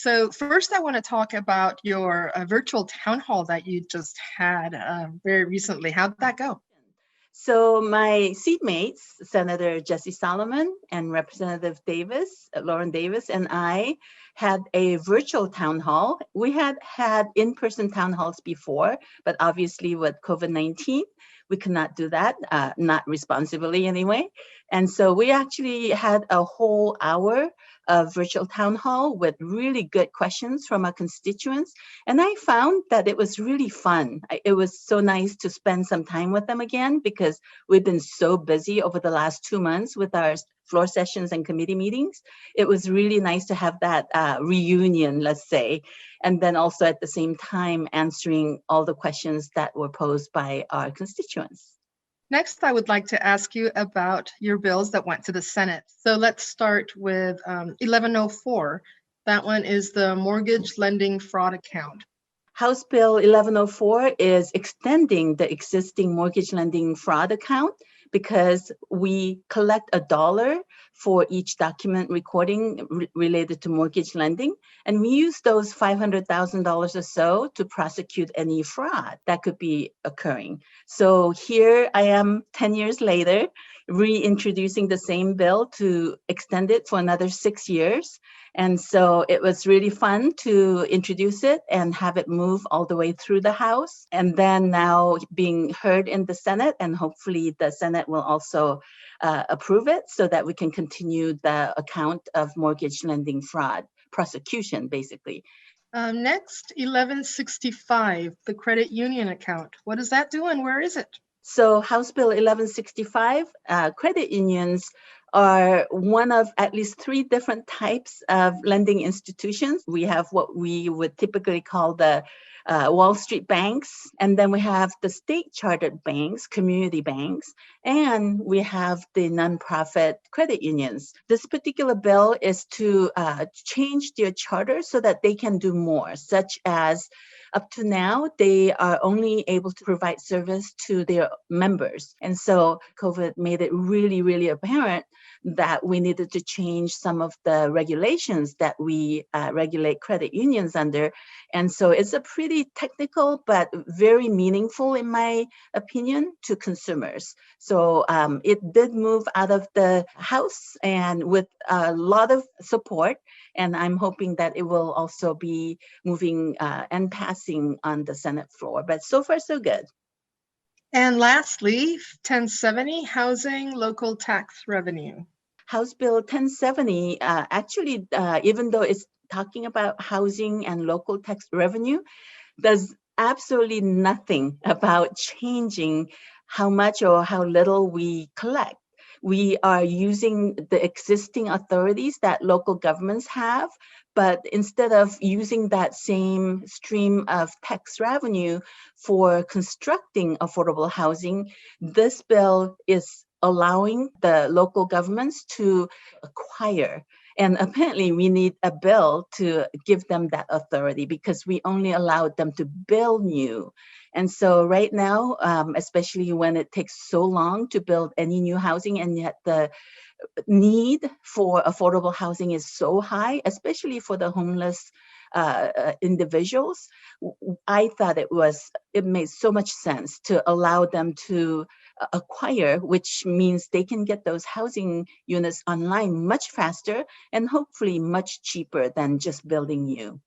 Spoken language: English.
So first, I want to talk about your virtual town hall that you just had very recently. How'd that go? So my seatmates, Senator Jesse Solomon and Representative Lauren Davis, and I had a virtual town hall. We had had in-person town halls before, but obviously with COVID-19, we could not do that, not responsibly anyway. And so we actually had a whole hour of virtual town hall with really good questions from our constituents. And I found that it was really fun. It was so nice to spend some time with them again because we've been so busy over the last 2 months with our floor sessions and committee meetings. It was really nice to have that reunion, let's say, and then also at the same time answering all the questions that were posed by our constituents. Next, I would like to ask you about your bills that went to the Senate. So let's start with 1104. That one is the mortgage lending fraud account. House Bill 1104 is extending the existing mortgage lending fraud account because we collect $1 for each document recording related to mortgage lending. And we use those $500,000 or so to prosecute any fraud that could be occurring. So here I am 10 years later, reintroducing the same bill to extend it for another 6 years. And so it was really fun to introduce it and have it move all the way through the House. And then now being heard in the Senate, and hopefully the Senate will also approve it so that we can continue the account of mortgage lending fraud prosecution, basically. Next, 1165, the credit union account. What does that do and where is it? So House Bill 1165, credit unions are one of at least 3 different types of lending institutions. We have what we would typically call the Wall Street banks, and then we have the state chartered banks, community banks, and we have the nonprofit credit unions. This particular bill is to change their charter so that they can do more, such as up to now, they are only able to provide service to their members. And so COVID made it really, really apparent that we needed to change some of the regulations that we regulate credit unions under. And so it's a pretty technical, but very meaningful, in my opinion, to consumers. So it did move out of the House and with a lot of support. And I'm hoping that it will also be moving and passing on the Senate floor. But so far, so good. And lastly, 1070, housing local tax revenue. House Bill 1070, actually, even though it's talking about housing and local tax revenue, does absolutely nothing about changing how much or how little we collect. We are using the existing authorities that local governments have, but instead of using that same stream of tax revenue for constructing affordable housing, this bill is allowing the local governments to acquire. And apparently we need a bill to give them that authority because we only allowed them to build new. And so right now, especially when it takes so long to build any new housing, and yet the need for affordable housing is so high, especially for the homeless individuals, I thought it made so much sense to allow them to acquire, which means they can get those housing units online much faster and hopefully much cheaper than just building new.